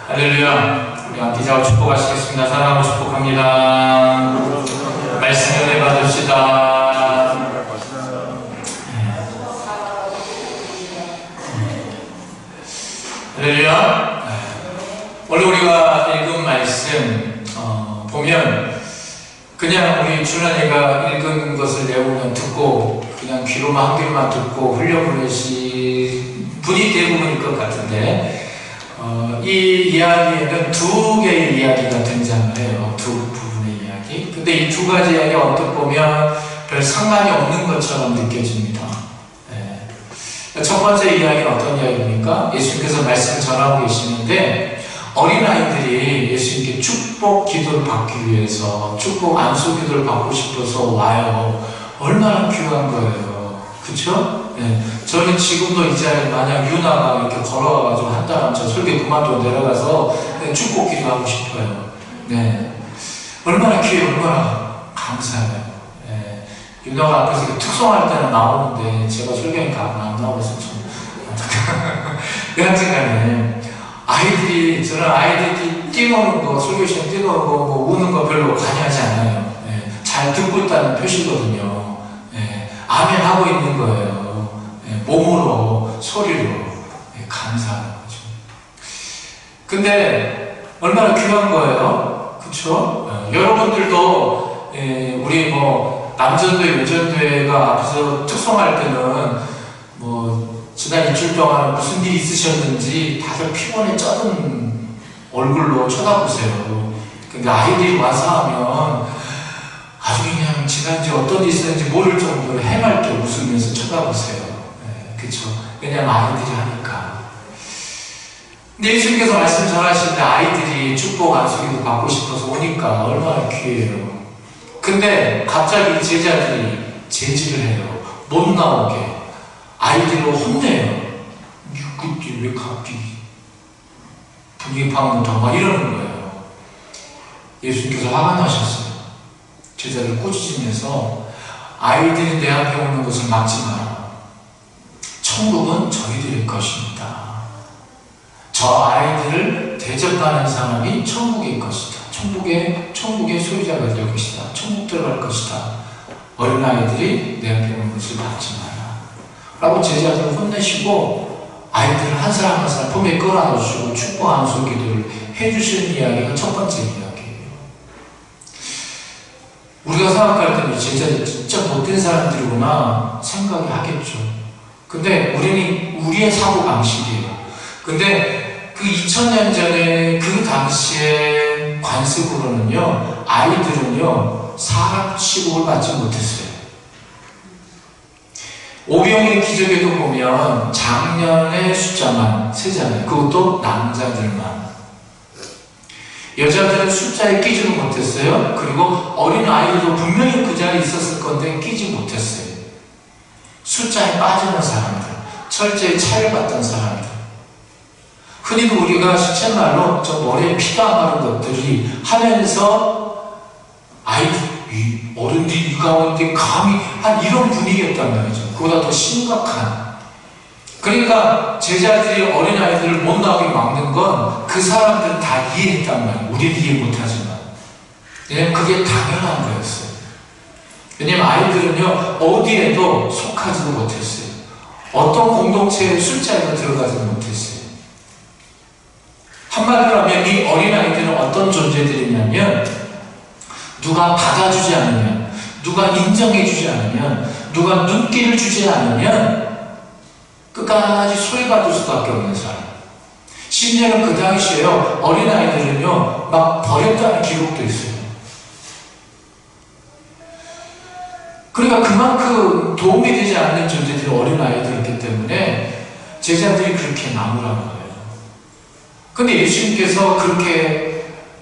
할렐루야. 우리 함께 자고 축복하시겠습니다. 사랑하고 축복합니다. 말씀 은혜 받읍시다. 할렐루야. 오늘 우리가 읽은 말씀 보면 그냥 우리 준환이가 읽은 것을 내용만 듣고 그냥 귀로만 한 귀로만 듣고 흘려보내신 분이 대부분일 것 같은데 이 이야기에는 두 개의 이야기가 등장을 해요. 두 부분의 이야기. 근데 이 두 가지 이야기 언뜻 보면 별 상관이 없는 것처럼 느껴집니다. 첫 번째 이야기는 어떤 이야기입니까? 예수님께서 말씀을 전하고 계시는데 어린아이들이 예수님께 축복 기도를 받기 위해서 축복 안수 기도를 받고 싶어서 와요. 얼마나 귀한 거예요. 그쵸? 저는 지금도 이 자리에 만약 유나가 이렇게 걸어와가지고 한다면 저 설교 그만두고 내려가서 축복 기도하고 싶어요. 얼마나 귀해요. 얼마나 감사해요. 유나가 앞에서 특송할 때는 나오는데 제가 설교니까 안 나와서 좀 여하튼간에 저는 아이들이 뛰노는 거, 설교 시간 뛰노는 거, 뭐 우는 거 별로 관여하지 않아요. 잘 듣고 있다는 표시거든요. 아멘 하고 있는 거예요. 몸으로, 소리로 감사하는 거죠. 근데 얼마나 귀한 거예요. 그쵸? 여러분들도 우리 뭐 남전도회, 여전도회가 앞에서 특송할 때는 뭐 지난 일주일 동안 무슨 일이 있으셨는지 다들 피곤에 쩌든 얼굴로 쳐다보세요. 근데 아이들이 와서 하면 아주 그냥 지난주에 어떤 일이 있었는지 모를 정도로 해맑게 웃으면서 쳐다보세요. 그쵸? 왜냐면 아이들이 하니까. 근데 예수님께서 말씀 전하실 때 아이들이 축복 안수기도 받고 싶어서 오니까 얼마나 귀해요. 근데 갑자기 제자들이 제지를 해요. 못 나오게. 아이들을 혼내요. 그때 왜 갑자기 분위기 파악부터 막 이러는 거예요. 예수님께서 화가 나셨어요. 제자를 꾸짖으면서 아이들이 내 앞에 오는 것을 막지 마라. 천국은 저희들의 것입니다. 저 아이들을 대접하는 사람이 천국의 것이다. 천국의 소유자가 될 것이다. 천국 들어갈 것이다. 어린아이들이 내 앞에 오는 것을 막지 마라. 라고 제자들을 혼내시고 아이들을 한 사람 한 사람 품에 끌어안으시고 축복 안수 기도를 해주시는 이야기가 첫 번째 이야기예요. 우리가 생각할 때는 이 제자들 진짜 못된 사람들이구나 생각이 하겠죠. 근데 우리는 우리의 사고방식이에요. 근데 그 2000년 전에 그 당시에 관습으로는요, 아이들은요, 사람 취급을 받지 못했어요. 오병의 기적에도 보면 장년의 숫자만 세잖아요. 그것도 남자들만. 여자들은 숫자에 끼지도 못했어요. 그리고 어린 아이들도 분명히 그 자리에 있었을 건데 끼지 못했어요. 숫자에 빠지는 사람들, 철저히 차별받던 사람들. 흔히도 우리가 시쳇말로 저 머리에 피도 안 가는 것들이 하면서 아이들, 어른들이 이 가운데 감히 한 이런 분위기였단 말이죠. 그보다 더 심각한. 그러니까 제자들이 어린아이들을 못 나오게 막는 건 그 사람들은 다 이해했단 말이에요. 우리는 이해 못하지만. 왜냐면 그게 당연한 거였어요. 왜냐면 아이들은요, 어디에도 속하지도 못했어요. 어떤 공동체의 숫자에도 들어가지도 못했어요. 한마디로 하면 이 어린아이들은 어떤 존재들이냐면 누가 받아주지 않으면, 누가 인정해주지 않으면, 누가 눈길을 주지 않으면 끝까지 소외받을 수밖에 없는 사람. 심지어는 그 당시에요, 어린아이들은요, 막 버렸다는 기록도 있어요. 그러니까 그만큼 도움이 되지 않는 존재들이 어린아이들이었기 때문에 제자들이 그렇게 나무라는 거예요. 근데 예수님께서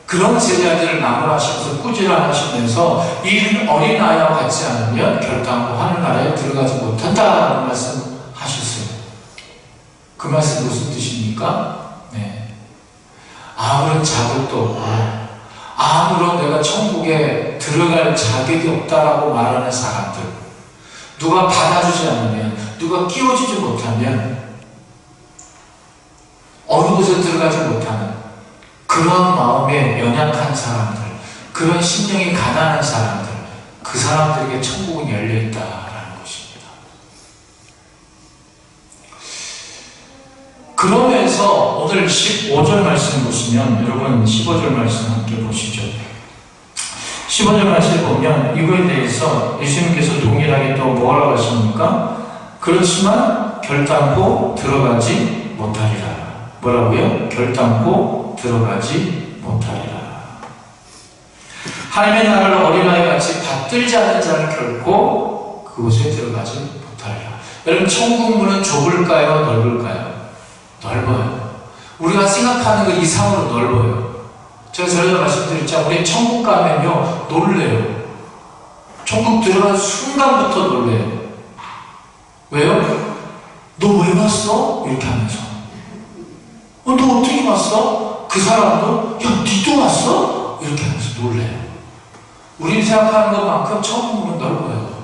그런 제자들을 나무라시면서 꾸지람하시면서 이 어린아이와 같지 않으면 결단코 하늘나라에 들어가지 못한다라는 말씀 하셨어요. 그 말씀 무슨 뜻입니까? 아무런 자격도 없고 아무런 내가 천국에 들어갈 자격이 없다라고 말하는 사람들, 누가 받아주지 않으면, 누가 끼워주지 못하면 어느 곳에 들어가지 못하는 연약한 사람들, 그런 심령이 가난한 사람들, 그 사람들에게 천국은 열려있다라는 것입니다. 그러면서 오늘 15절 말씀 보시면, 여러분 15절 말씀 함께 보시죠. 15절 말씀 보면 이거에 대해서 예수님께서 동일하게 또 뭐라고 하십니까? 그렇지만 결단코 들어가지 못하리라. 뭐라고요? 결단코 들어가지 못하리라. 하나님의 나라를 어린아이 같이 받들지 않는 자는 결코 그곳에 들어가지 못하리라. 여러분, 천국 문은 좁을까요? 넓을까요? 넓어요. 우리가 생각하는 것 이상으로 넓어요. 제가 전에도 말씀드렸죠. 우리 천국 가면요, 놀래요. 천국 들어가는 순간부터 놀래요. 왜요? 너 왜 왔어? 이렇게 하면서. 너 어떻게 왔어? 그 사람도, 야, 니도 왔어? 이렇게 하면서 놀래요. 우리는 생각하는 것만큼 천국은 넓어요.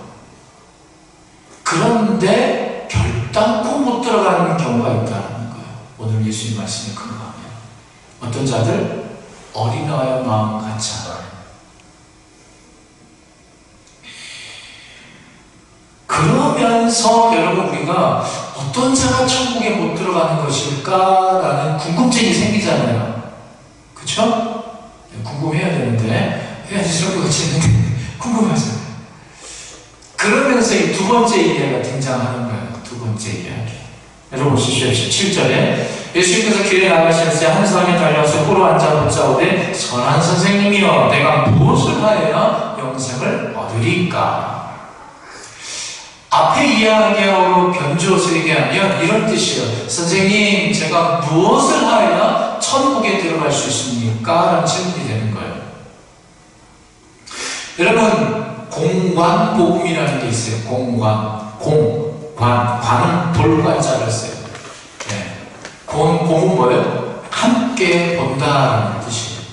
그런데 결단코 못 들어가는 경우가 있다는 거예요. 오늘 예수님 말씀에 근거하면. 어떤 자들? 어린아이의 마음 같지 않아요. 그러면서 여러분, 우리가 어떤 자가 천국에 못 들어가는 것일까라는 궁금증이 생기잖아요. 그쵸? 궁금해야 되는데, 해야지 설교가 치는데 궁금하잖아요. 그러면서 이 두 번째 이야기가 등장하는 거예요. 두 번째 이야기. 여러분 보십시오. 17절에 예수님께서 길에 나가실 때 한 사람이 달려와서 꿇어 앉아 붙자오되 선한 선생님이여, 내가 무엇을 하여야 영생을 얻으리까? 앞에 이야기하고 변주어서 얘기하면 이런 뜻이에요. 선생님, 제가 무엇을 하여야 천국에 들어갈 수 있습니까? 라는 질문이 되는 거예요. 여러분, 공관복음이라는 게 있어요. 관은 돌관자를 써요. 네. 공은 뭐예요? 함께 본다라는 뜻이에요.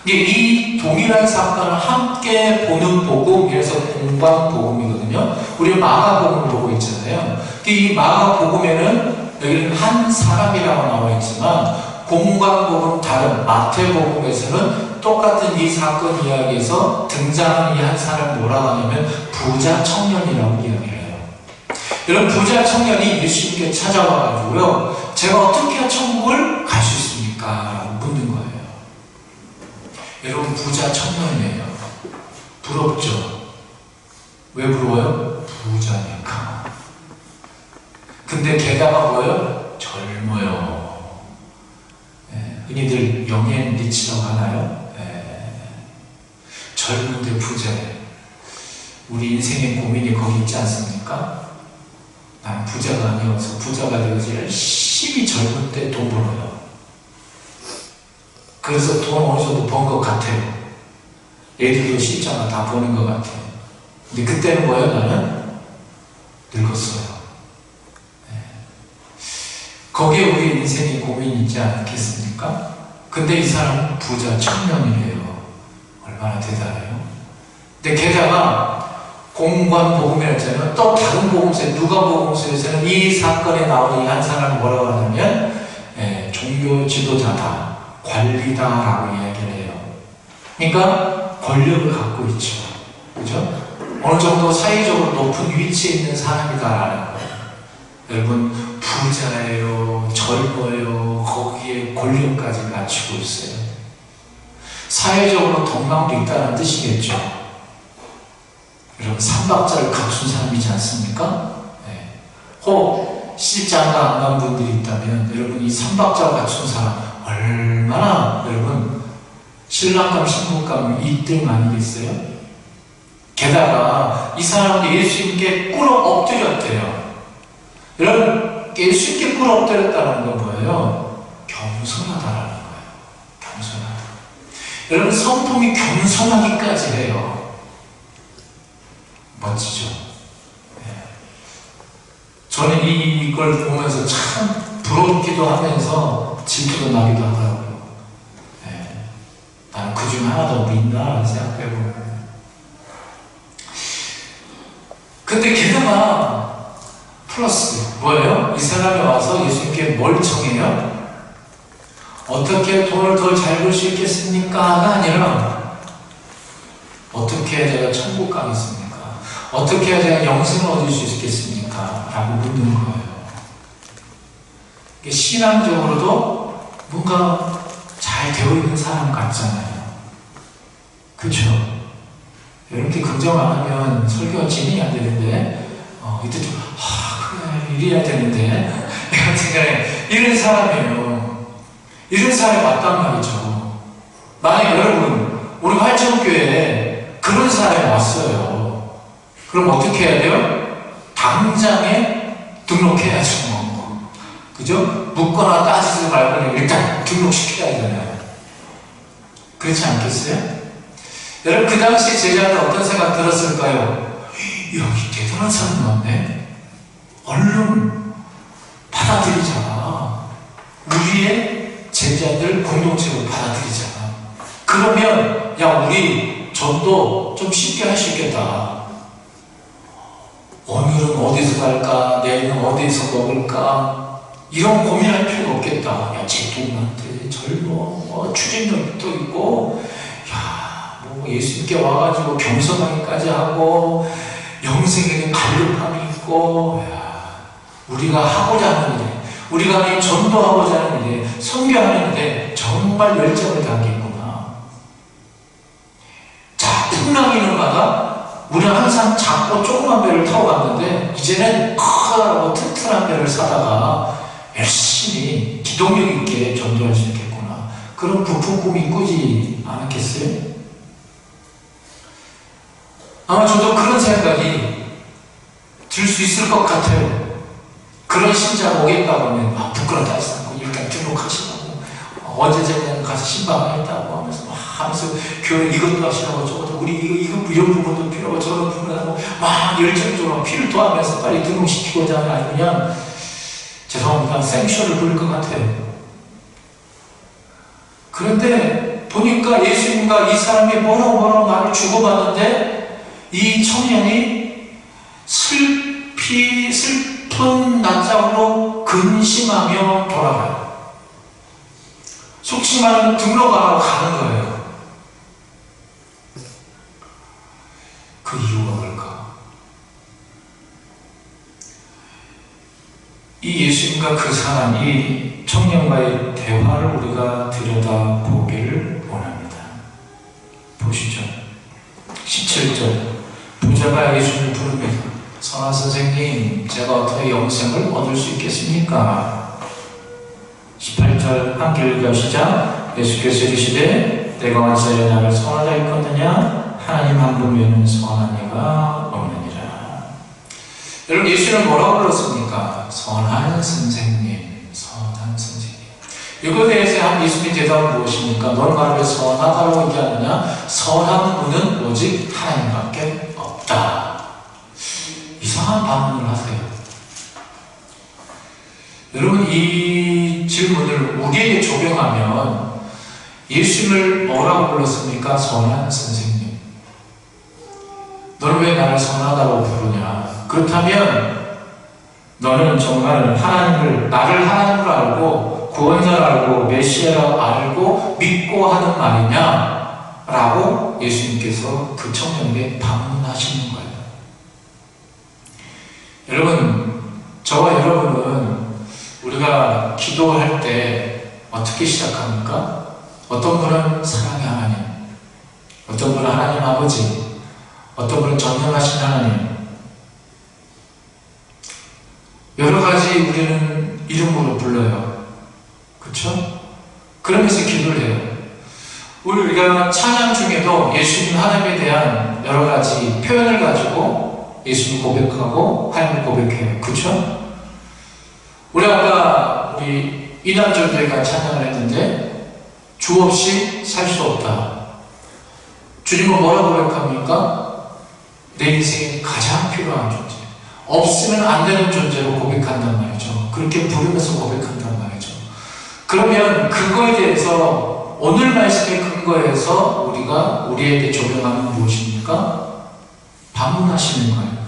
이 동일한 사건을 함께 보는 복음, 그래서 공관복음이거든요. 우리 마가복음 보고 있잖아요. 이 마가복음에는 여기는 한 사람이라고 나와 있지만, 공관복음 다른 마태복음에서는 똑같은 이 사건 이야기에서 등장하는 이 한 사람을 뭐라고 하냐면 부자 청년이라고 이야기를 해요. 여러분, 부자 청년이 예수님께 찾아와가지고요, 제가 어떻게 해야 천국을 갈 수 있습니까? 라고 묻는 거예요. 여러분, 부자 청년이에요. 부럽죠? 왜 부러워요? 부자니까. 근데 게다가 뭐예요? 젊어요. 흔히들 영앤 리치라고 하나요? 젊은데 부자예요. 우리 인생의 고민이 거기 있지 않습니까? 난 부자가 아니어서 부자가 되어서 열심히 젊을 때 돈 벌어요. 그래서 돈 어느 정도 번 것 같아요. 애들도 십자가 다 버는 것 같아요. 근데 그때는 뭐예요? 나는 늙었어요. 거기에 우리 인생의 고민이 있지 않겠습니까? 근데 이 사람은 부자 청년이에요. 얼마나 대단해요. 근데 게다가 공관복음이라잖아요. 또 다른 복음서에, 누가복음서에서는 이 사건에 나오는 이 한 사람을 뭐라고 하냐면 종교 지도자다, 관리다라고 이야기를 해요. 그러니까 권력을 갖고 있죠. 그죠? 어느 정도 사회적으로 높은 위치에 있는 사람이다라는 거예요. 여러분, 부자예요, 젊어요, 거기에 권력까지 갖추고 있어요. 사회적으로 덕망도 있다는 뜻이겠죠. 여러분, 삼박자를 갖춘 사람이지 않습니까? 네. 혹 시집장가 안 간 분들이 있다면 여러분, 이 삼박자를 갖춘 사람 얼마나 여러분 신랑감 신부감 1등 아니겠어요? 게다가 이 사람은 예수님께 꿇어 엎드렸대요. 여러분, 예수님께 꿇어 엎드렸다는 건 뭐예요? 겸손하다라는 거예요. 겸손하다. 여러분, 성품이 겸손하기까지 해요. 멋지죠? 네. 저는 이걸 보면서 참 부럽기도 하면서 질투도 나기도 하더라고요. 네. 나는 그 중 하나 더 있나 생각해보면. 근데 게다가 플러스 뭐예요? 이 사람이 와서 예수님께 뭘 청해요? 어떻게 돈을 더 잘 벌 수 있겠습니까가 아니라 어떻게 해야 제가 천국 가겠습니까? 어떻게 해야 제가 영생을 얻을 수 있겠습니까? 라고 묻는 거예요. 신앙적으로도 뭔가 잘 되어 있는 사람 같잖아요. 그렇죠? 이렇게 긍정 안 하면 설교가 진행이 안 되는데 이때 좀 그래 이래야 되는데 같은 생각에 이런 사람이에요. 이런 사람이 맞단 말이죠. 만약 여러분 우리 활천교회에 그런 사람이 왔어요. 그럼 어떻게 해야 돼요? 당장에 등록해야죠. 그죠? 묻거나 따지지 말고 일단 등록시켜야 되잖아요. 그렇지 않겠어요? 여러분 그 당시 제자한테 어떤 생각 들었을까요? 여기 대단한 사람 왔네. 얼른 받아들이자. 우리의 제자들 공동체로 받아들이자. 그러면 야 우리 전도 좀 쉽게 할 수 있겠다. 오늘은 어디서 갈까? 내일은 어디서 먹을까? 이런 고민할 필요가 없겠다. 야 제동한테 젊어. 추진력도 있고 예수님께 와가지고 겸손하기까지 하고 영생에게 갈급함이 있고 우리가 하고자 하는 일, 우리가 전도하고자 하는 일, 선교하는 일에 정말 열정을 담겠구나. 자, 풍랑이는마다 우리는 항상 작고 조그만 배를 타고 갔는데 이제는 커다랗고 튼튼한 배를 사다가 열심히 기동력 있게 전도할 수 있겠구나. 그런 부푼 꿈이 꾸지 않았겠어요? 아마 저도 그런 생각이 들 수 있을 것 같아요. 그런 신자가 오겠다고 하면 부끄럽다 했어. 일단 등록하시라고. 어제 제가 가서 신방했다고 하면서 교회 이것도 하시라고 저것도 우리 이거 이런 부분도 필요하고 저런 부분하고 막 열정적으로 피를 토하면서 빨리 등록시키고자 하면 아주 그냥 죄송합니다. 생쇼를 부릴 것 같아요. 그런데 보니까 예수님과 이 사람이 뭐라고 말을 주고받는데 이 청년이 슬픈 낯짝으로 근심하며 돌아가요. 속심하는 등록하러 가는 거예요. 그 이유가 뭘까? 이 예수님과 그 사람, 이 청년과의 대화를 우리가 들여다보기를 원합니다. 보시죠. 17절. 부자가 예수님을 부릅니다. 선한 선생님, 제가 어떻게 영생을 얻을 수 있겠습니까? 18절 함께 읽으시자. 예수께서 이르시되 내가 원사에 나를 선하다 했거느냐? 하나님 한 분 외에는 선한 이가 없느니라. 여러분 예수는 뭐라고 불렀습니까? 선한 선생님, 선한 선생님. 이거에 대해서 예수님의 대답은 무엇입니까? 너는 나를 왜 선하다고 얘기하느냐? 선한 분은 오직 하나님밖에 없다. 이상한 반문을 하세요. 여러분 이 질문을 우리에게 적용하면 예수님을 뭐라고 불렀습니까? 선한 선생님. 너는 왜 나를 선하다고 부르냐? 그렇다면 너는 정말 나를 하나님으로 알고 구원자를 알고 메시아라고 알고 믿고 하는 말이냐? 라고 예수님께서 그 청년에게 반문하시는 거예요. 여러분, 저와 여러분은 우리가 기도할 때 어떻게 시작합니까? 어떤 분은 사랑의 하나님, 어떤 분은 하나님 아버지, 어떤 분은 전능하신 하나님, 여러 가지 우리는 이름으로 불러요. 그렇죠? 그러면서 기도를 해요. 우리가 찬양 중에도 예수님 하나님에 대한 여러 가지 표현을 가지고 예수님 고백하고 하나님을 고백해요. 그렇죠? 우리 이날전도회가 찬양을 했는데 주 없이 살 수 없다. 주님은 뭐라고 고백합니까? 내 인생에 가장 필요한 존재, 없으면 안 되는 존재로 고백한단 말이죠. 그렇게 부르면서 고백한단 말이죠. 그러면 그거에 대해서 오늘 말씀의 근거에서 우리가 우리에게 적용하는 무엇입니까? 반문하시는 거예요.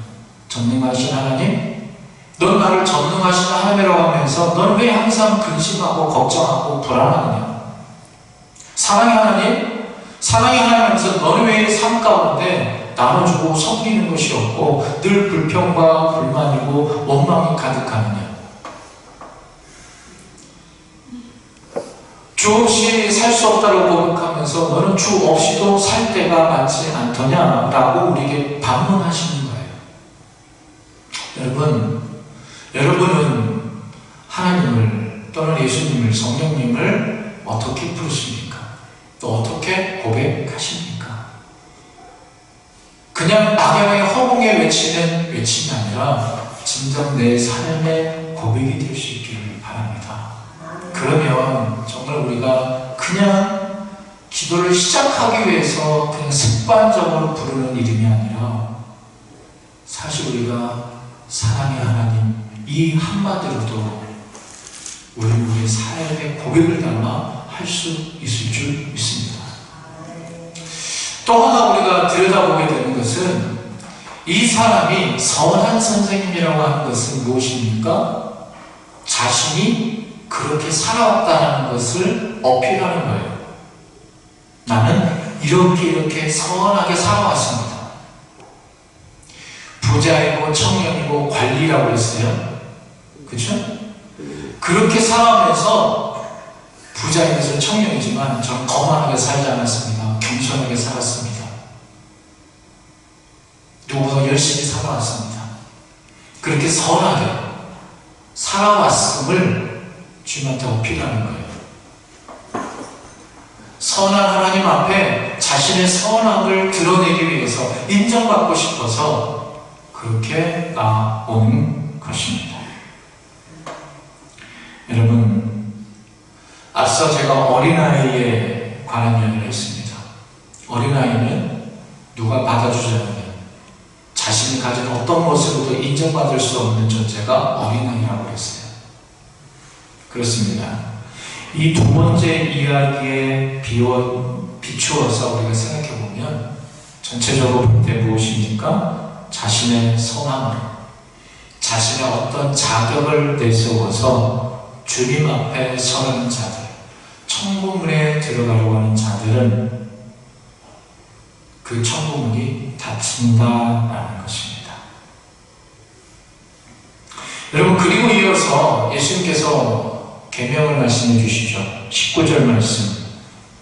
전능하신 하나님, 넌 나를 전능하신 하나님이라고 하면서 넌 왜 항상 근심하고 걱정하고 불안하느냐? 사랑의 하나님? 사랑의 하나님 하면서 너는 왜 삶 가운데 나눠주고 섬기는 것이 없고 늘 불평과 불만이고 원망이 가득하느냐? 주 없이 살 수 없다고 고백하면서 너는 주 없이도 살 때가 많지 않더냐라고 우리에게 반문하시는 거예요. 여러분은 하나님을 또는 예수님을, 성령님을 어떻게 부르십니까? 또 어떻게 고백하십니까? 그냥 막연하게 허공에 외치는 외침이 아니라 진정 내 삶의 고백이 될 수 있기를 바랍니다. 그러면 정말 우리가 그냥 기도를 시작하기 위해서 그냥 습관적으로 부르는 이름이 아니라 사실 우리가 사랑의 하나님 이 한마디로도 우리의 삶의 고백을 담아 할 수 있을 줄 믿습니다. 또 하나 우리가 들여다보게 되는 것은 이 사람이 선한 선생님이라고 하는 것은 무엇입니까? 자신이 그렇게 살아왔다는 것을 어필하는 거예요. 나는 이렇게 선하게 살아왔습니다. 부자이고 청년이고 관리라고 했어요. 그렇죠? 그렇게 살아가면서 부자이면서 청년이지만 저는 거만하게 살지 않았습니다. 겸손하게 살았습니다. 누구보다 열심히 살아왔습니다. 그렇게 선하게 살아왔음을 주님한테 어필하는 거예요. 선한 하나님 앞에 자신의 선함을 드러내기 위해서 인정받고 싶어서 그렇게 나온 것입니다. 여러분, 앞서 제가 어린아이에 관한 이야기를 했습니다. 어린아이는 누가 받아주지 않으면 자신이 가진 어떤 것으로도 인정받을 수 없는 존재가 어린아이라고 했어요. 그렇습니다. 이 두 번째 이야기에 비추어서 우리가 생각해보면 전체적으로 볼 때 무엇입니까? 자신의 선함으로 자신의 어떤 자격을 내세워서 주님 앞에 서는 자들, 천국문에 들어가려고 하는 자들은 그 천국문이 닫힌다라는 것입니다. 여러분, 그리고 이어서 예수님께서 계명을 말씀해 주시죠. 19절 말씀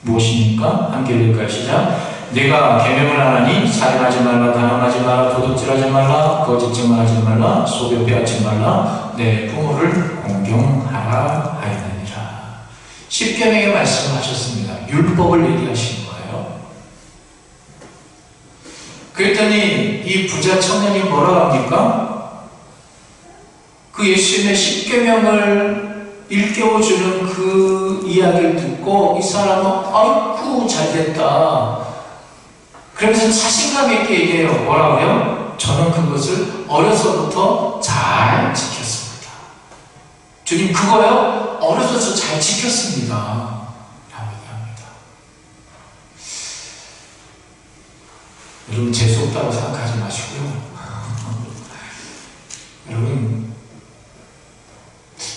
무엇입니까? 함께 읽을까요? 시작. 내가 계명을 하나니 살인하지 말라, 단언하지 말라, 도둑질하지 말라, 거짓증을 하지 말라, 소변 빼앗지 말라, 내 부모를 공경하라 하였느니라. 10계명의 말씀을 하셨습니다. 율법을 얘기하신 거예요. 그랬더니 이 부자 청년이 뭐라 합니까? 그 예수님의 10계명을 일깨워주는 그 이야기를 듣고 이 사람은 아이쿠 잘됐다. 그러면서 자신감 있게 얘기해요. 뭐라고요? 저는 그것을 어려서부터 잘 지켰습니다. 주님, 그거요? 어려서부터 잘 지켰습니다. 라고 얘기합니다. 여러분, 재수없다고 생각하지 마시고요. 여러분,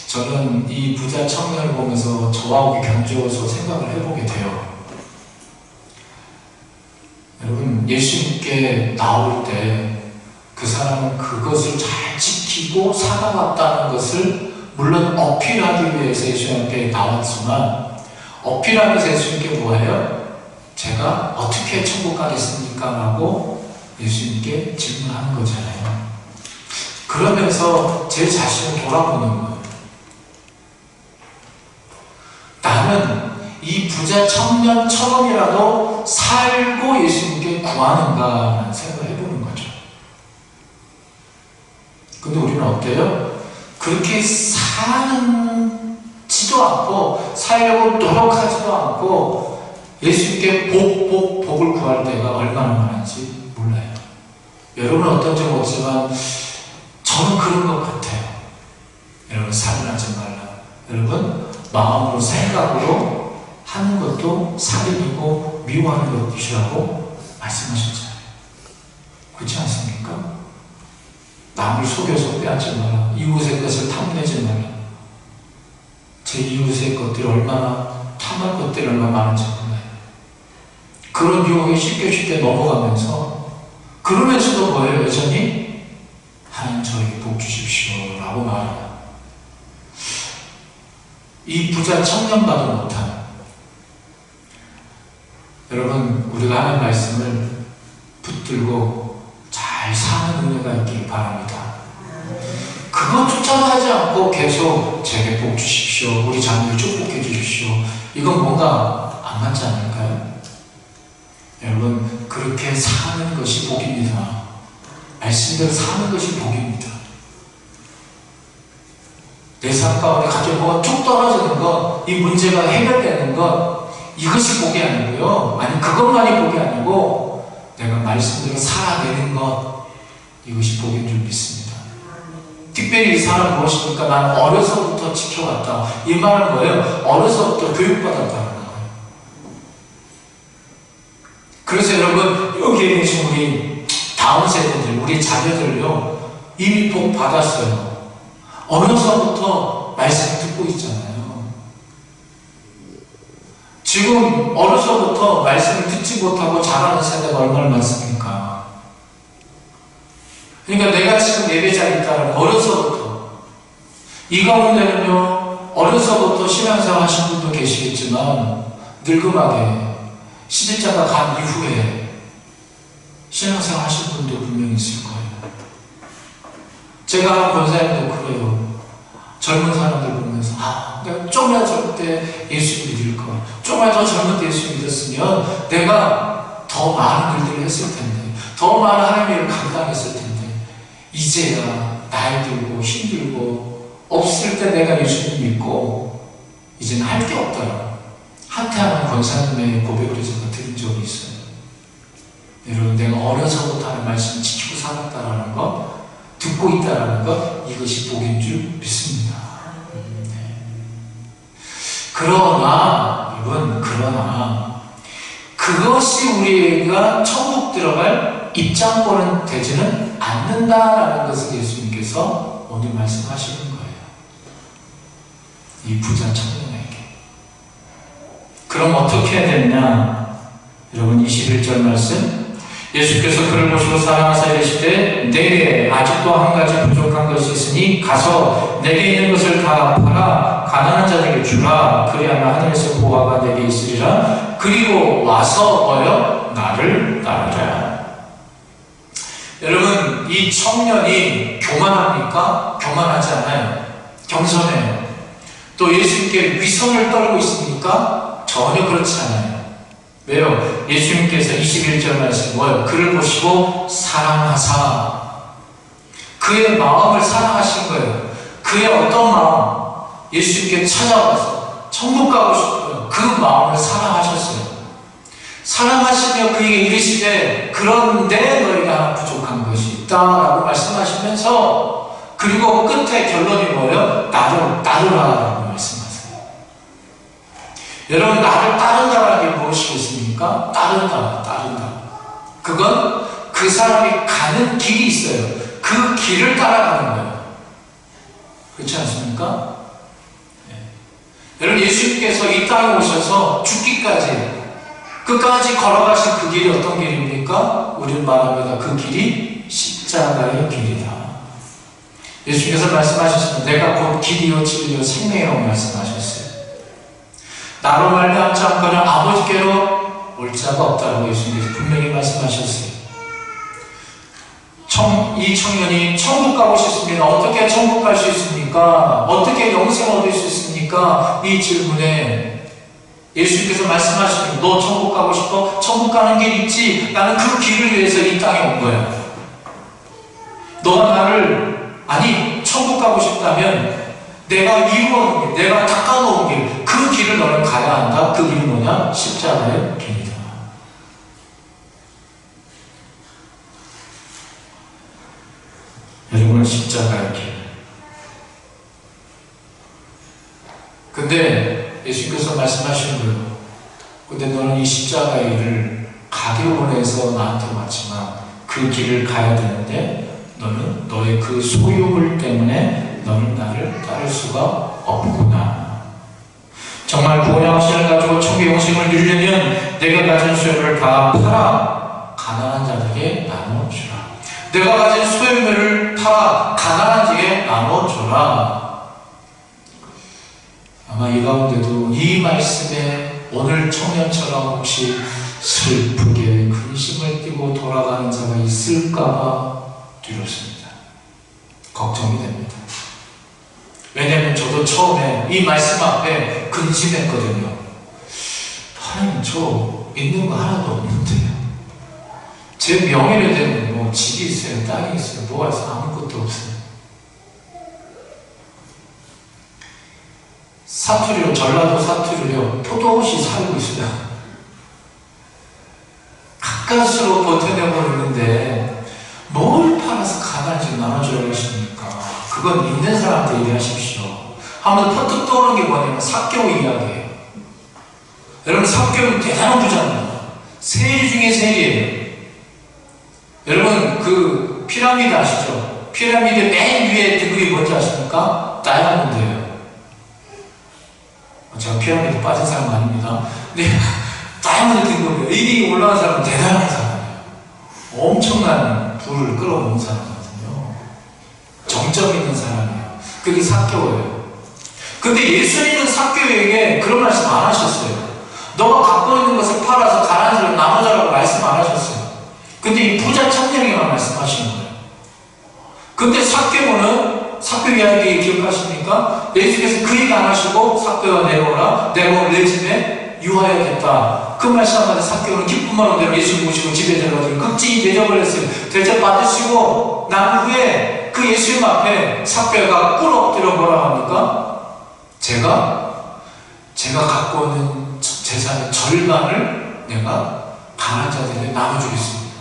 저는 이 부자 청년을 보면서 저하고 견주어서 생각을 해보게 돼요. 여러분, 예수님께 나올 때 그 사람은 그것을 잘 지키고 살아왔다는 것을 물론 어필하기 위해서 예수님께 나왔지만 어필하면서 예수님께 뭐예요? 제가 어떻게 천국 가겠습니까? 라고 예수님께 질문하는 거잖아요. 그러면서 제 자신을 돌아보는 거예요. 나는 이 부자 청년처럼이라도 살고 예수님께 구하는가라는 생각을 해보는 거죠. 근데 우리는 어때요? 그렇게 사지도 않고 살려고 노력하지도 않고 예수님께 복을 구할 때가 얼마나 많은지 몰라요. 여러분은 어떤지 모르지만 저는 그런 것 같아요. 여러분, 살인하지 말라. 여러분, 마음으로 생각으로 하는 것도 살인이고 미워하는 것이라고 말씀하셨잖아요. 그렇지 않습니까? 남을 속여서 빼앗지 마라. 이웃의 것을 탐내지 마라. 제 이웃의 것들이 얼마나 탐할 것들이 얼마나 많은지 몰라요. 그런 유혹에 쉽게 넘어가면서, 그러면서도 뭐예요? 여전히 하나님 저에게 복 주십시오 라고 말합니다. 이 부자 청년봐도 못한, 여러분, 우리가 하는 말씀을 붙들고 잘 사는 은혜가 있길 바랍니다. 그거 쫓아가지 않고 계속 제게 복 주십시오, 우리 자녀를 축복해 주십시오, 이건 뭔가 안 맞지 않을까요? 여러분, 그렇게 사는 것이 복입니다. 말씀대로 사는 것이 복입니다. 내 삶 가운데 갑자기 뭐가 쭉 떨어지는 것, 이 문제가 해결되는 것, 이것이 복이 아니고요. 아니, 그것만이 복이 아니고 내가 말씀대로 살아내는 것, 이것이 복인 줄 믿습니다. 특별히 이 사람은 무엇입니까? 나는 어려서부터 지켜왔다. 이 말은 뭐예요? 어려서부터 교육받았다는 거예요. 그래서 여러분, 여기에 계신 우리 다음 세대들, 우리 자녀들요, 이미 복 받았어요. 어려서부터 말씀 듣고 있잖아요. 지금 어려서부터 말씀을 듣지 못하고 자라는 세대가 얼마나 많습니까? 그러니까 내가 지금 예배자에 있다는 어려서부터, 이 가운데는요, 어려서부터 신앙생활 하신 분도 계시겠지만 늙음하게 시집자가 간 이후에 신앙생활 하신 분도 분명히 있을 거예요. 제가 권사님도 그래요. 젊은 사람들 보면서, 내가 좀만 젊을 때 예수 믿을 거, 좀만 더 젊을 때 예수 믿었으면 내가 더 많은 일들을 했을 텐데, 더 많은 하나님의 일을 감당했을 텐데, 이제야 나이 들고 힘들고 없을 때 내가 예수님 믿고 이제는 할 게 없더라, 한태하는 권사님의 고백을 제가 들은 적이 있어요. 여러분, 내가 어려서부터 하는 말씀을 지키고 살았다라는 것, 듣고 있다라는 것, 이것이 복인 줄 믿습니다. 그러나 그것이 우리가 천국 들어갈 입장권은 되지는 않는다라는 것을 예수님께서 오늘 말씀하시는 거예요. 이 부자 청년에게. 그럼 어떻게 해야 되느냐? 여러분, 21절 말씀, 예수께서 그를 보시고 사랑하사 이르시되 내게 아직도 한 가지 부족한 것이 있으니 가서 내게 있는 것을 다 팔아 가난한 자에게 주라. 그리하면 하늘에서 보화가 내게 있으리라. 그리고 와서 뭐요? 나를 따르라. 여러분, 이 청년이 교만합니까? 교만하지 않아요. 겸손해요. 또 예수님께 위선을 떨고 있습니까? 전혀 그렇지 않아요. 왜요? 예수님께서 21절 말씀 뭐예요? 그를 보시고 사랑하사, 그의 마음을 사랑하신 거예요. 그의 어떤 마음? 예수님께 찾아와서 천국 가고 싶어요. 그 마음을 사랑하셨어요. 사랑하시며 그에게 이르시되 그런데 너희가 하나 부족한 것이 있다라고 말씀하시면서, 그리고 끝에 결론이 뭐예요? 나를 따르라라고 말씀하세요. 여러분, 나를 따른다라는 게 무엇이겠습니까? 따른다. 그건 그 사람이 가는 길이 있어요. 그 길을 따라가는 거예요. 그렇지 않습니까? 네. 여러분, 예수님께서 이 땅에 오셔서 죽기까지 끝까지 걸어가신 그 길이 어떤 길입니까? 우리는 말합니다. 그 길이 십자가의 길이다. 예수님께서 말씀하셨습니다. 내가 곧 길이요 진리요 생명이라고 말씀하셨어요. 나로 말미암지 않고는 아버지께로 올 자가 없다고 예수님께서 분명히 말씀하셨어요. 이 청년이 천국 가고 싶습니다. 어떻게 천국 갈 수 있습니까? 어떻게 영생 얻을 수 있습니까? 이 질문에 예수님께서 말씀하시는, 너 천국 가고 싶어? 천국 가는 길 있지? 나는 그 길을 위해서 이 땅에 온 거야. 너가 나를, 아니, 천국 가고 싶다면 내가 이루어놓은 길, 내가 닦아놓은 길, 그 길을 너는 가야 한다. 그 길이 뭐냐? 십자가의 길이다. 여러분, 십자가의 길. 근데 예수님께서 말씀하시는 거예요. 근데 너는 이 십자가의 길을 가기를 원해서 나한테 왔지만 그 길을 가야 되는데 너는 너의 그 소유물 때문에 너는 나를 따를 수가 없구나. 정말 구원의 확신을 가지고 천국 영생을 누리려면 내가 가진 소유를 다 팔아 가난한 자에게 나눠주라. 내가 가진 소유를 팔아 가난한 자에게 나눠주라. 아마 이 가운데도 이 말씀에 오늘 청년처럼 혹시 슬프게 근심을 띠고 돌아가는 자가 있을까봐 두렵습니다. 걱정이 됩니다. 왜냐하면 저도 처음에 이 말씀 앞에 근심했거든요. 하나님, 저 있는 거 하나도 없는데요. 제 명예를 대는 뭐 집이 있어요, 땅이 있어요, 뭐가 있어요? 아무것도 없어요. 사투리로, 전라도 사투리로 포도옷이 살고 있어요. 가까스로 버텨내고 있는데 뭘 팔아서 가난지 나눠줘야 하십니까? 그건 있는 사람한테 얘기하십시오. 한번 퍼뜩 떠오르는 게 뭐냐면 삭개오 이야기예요. 여러분, 삭개오는 대단한 부자입니다. 세리 중에 세리예요. 여러분, 그 피라미드 아시죠? 피라미드 맨 위에 등급이 뭔지 아십니까? 다이아몬드예요. 제가 피라미드 빠진 사람 아닙니다. 근데 다이아몬드 등급이에요. 이게 올라간 사람은 대단한 사람이에요. 엄청난 부를 끌어모은 사람이거든요. 정점 있는 사람이에요. 그게 삭개오예요. 근데 예수님은 삭개오에게 그런 말씀 안 하셨어요. 너가 갖고 있는 것을 팔아서 가난한 사람 나눠주라고 말씀 안 하셨어요. 근데 이 부자 청년에게만 말씀하시는 거예요. 근데 삭개오는, 삭개오 이야기 기억하십니까? 예수께서 그 얘기 안 하시고 삭개오가 내려오라, 내가 오늘 내 집에 유하여야겠다. 그 말씀 한마디 삭개오는 기쁜 마음대로 예수님 모시고 집에 들어가서 극진히 대접을 했어요. 대접 받으시고 난 후에 그 예수님 앞에 삭개오가 꿇어 엎드려 뭐라 합니까? 제가 갖고 있는 재산의 절반을 내가 가난한 자들에게 나눠주겠습니다.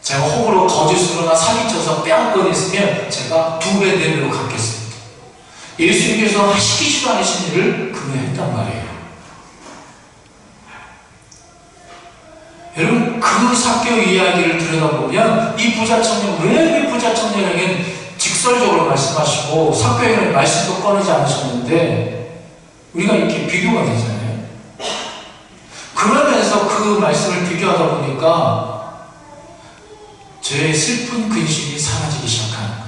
제가 호구로 거짓으로나 사기쳐서 빼앗건 있으면 제가 2배, 4배로 갚겠습니다. 예수님께서 하시기지도 않으신 일을 그가 했단 말이에요. 여러분, 그 삭개오 이야기를 들여다보면 이 부자 청년, 왜 이 부자 청년에게는 직설적으로 말씀하시고 삭개오에게는 말씀도 꺼내지 않으셨는데 우리가 이렇게 비교가 되잖아요. 그러면서 그 말씀을 비교하다 보니까 저의 슬픈 근심이 사라지기 시작하는 거예요.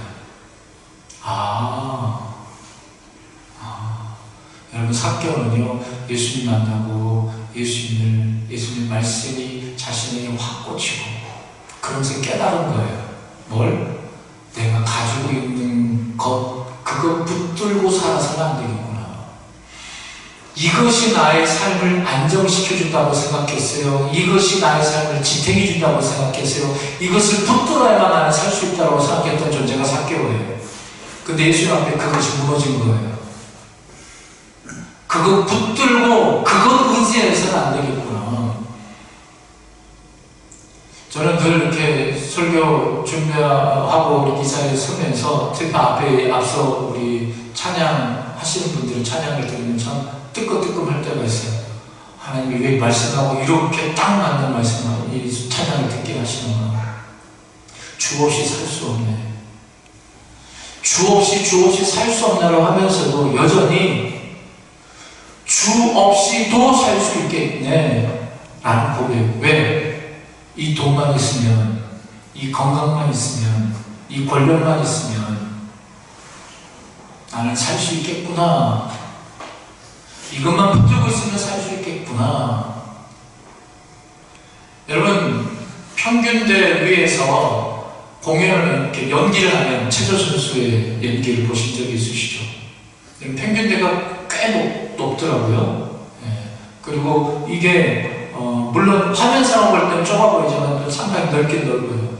여러분, 삭개오는요, 예수님 만나고 예수님 말씀이 자신에게 확 꽂히고 그러면서 깨달은 거예요. 뭘? 내가 가지고 있는 것, 그거 붙들고 살아서는 안 되겠구나. 이것이 나의 삶을 안정시켜준다고 생각했어요. 이것이 나의 삶을 지탱해준다고 생각했어요. 이것을 붙들어야만 나는 살 수 있다고 생각했던 존재가 삭개오예요. 근데 예수님 앞에 그것이 무너진 거예요. 그거 붙들고 그것 의지해서는 안 되겠구나. 저는 늘 이렇게 설교 준비하고 우리 기사에 서면서 특히 앞서 우리 찬양 하시는 분들은 찬양을 들으면 참 뜨끔뜨끔할 때가 있어요. 하나님이 왜 말씀하고 이렇게 딱 맞는 말씀하고 이 찬양을 듣게 하시는가. 주 없이 살 수 없네. 주 없이 살 수 없나라고 하면서도 여전히 주 없이도 살 수 있겠네 라는 고백. 왜? 이 돈만 있으면, 이 건강만 있으면, 이 권력만 있으면 나는 살 수 있겠구나. 이것만 붙들고 있으면 살 수 있겠구나. 여러분, 평균대 위에서 공연을 이렇게 연기를 하면 체조 선수의 연기를 보신 적이 있으시죠? 평균대가 꽤 높더라고요. 그리고 이게 물론 화면상으로 볼 때는 좁아 보이지만 상당히 넓긴 넓어요.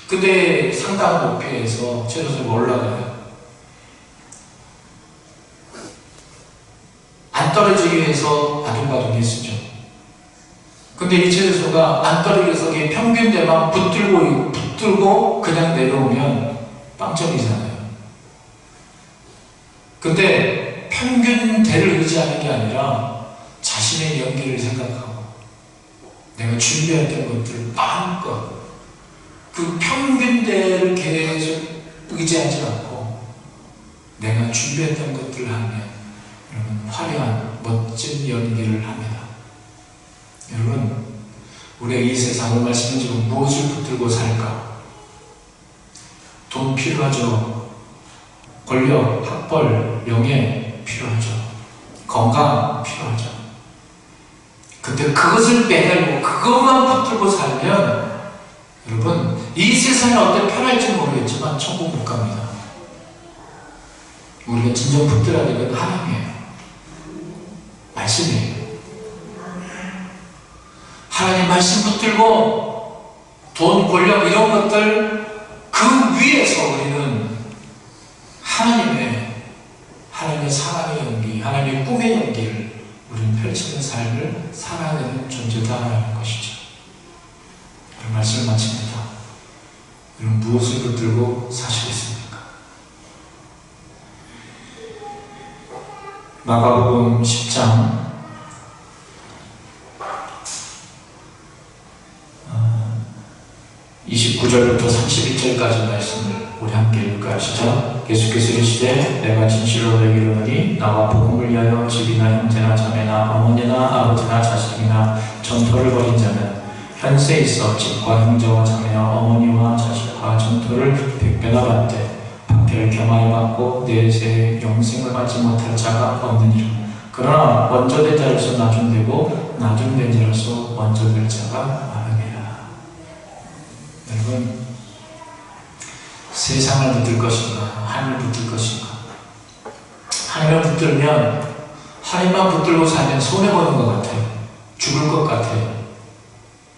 근데 상당한 높이에서 체조 선수가 올라가요. 안 떨어지기 위해서 바둥바둥 쓰죠. 근데 이 체조소가 안 떨어지기 위해서 평균대만 붙들고 그냥 내려오면 빵점이잖아요. 근데 평균대를 의지하는 게 아니라 자신의 연기를 생각하고 내가 준비했던 것들을 마음껏 그 평균대를 계속 의지하지 않고 내가 준비했던 것들을 하면 여러분, 화려한 멋진 연기를 합니다. 여러분, 우리가 이 세상을 말씀드리고 무엇을 붙들고 살까? 돈 필요하죠. 권력, 학벌, 명예 필요하죠. 건강 필요하죠. 근데 그것을 빼달고 그것만 붙들고 살면 여러분, 이 세상이 어때 편할지 모르겠지만 천국 못 갑니다. 우리가 진정 붙들어야 될 건 하나님이에요. 말씀이에요. 하나님 말씀 붙들고 돈, 권력 이런 것들 그 위에서 우리는 하나님의 사랑의 연기, 하나님의 꿈의 연기를 우리는 펼치는 삶을 살아야 되는 존재다라는 것이죠. 그런 말씀을 마칩니다. 여러분, 무엇을 붙들고 사시겠습니까? 마가복음 10장 29절부터 31절까지 말씀을 우리 함께 읽을까요? 시작. 예수께서 이르시되 내가 진실로 너희에게 이르노니 나와 복음을 위하여 집이나 형제나 자매나 어머니나 아버지나 자식이나 전토를 벌인 자는 현세에 있어 집과 형제와 자매와 어머니와 자식과 전토를 100배나 받되 박해를 겸하여 받고 내세 영생을 받지 못할 자가 없느니라. 그러나 원조된 자로서 나중되고 나중된 자로서 원조될 자가 많으니라. 여러분, 세상을 붙들 것인가 하나님을 붙들 것인가? 하나님을 붙들면 하나님만 붙들고 살면 손해보는 것 같아요. 죽을 것 같아요.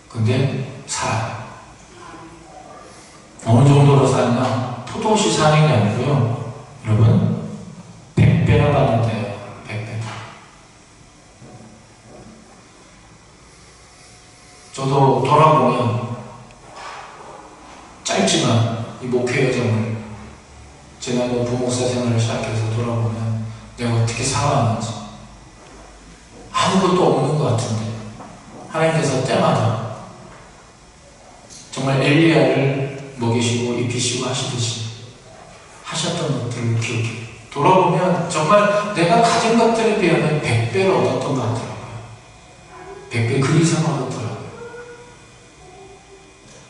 근데 살아요. 어느 정도로 사냐? 포도시 사는 게 아니고요. 여러분, 100배나 받는데요. 100배. 저도 돌아보면 짧지만 이 목회 여정을 제가 부목사 생활을 시작해서 돌아보면 내가 어떻게 살아왔는지 아무것도 없는 것 같은데 하나님께서 때마다 정말 엘리야를 먹이시고 입히시고 하시듯이 하셨던 것들을 기억해. 돌아보면 정말 내가 가진 것들에 비하면 100배를 얻었던 것 같더라고요. 100배 그 이상 얻었더라고요.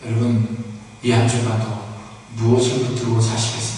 여러분, 이 한 주간도 무엇을 붙들고 사시겠습니까?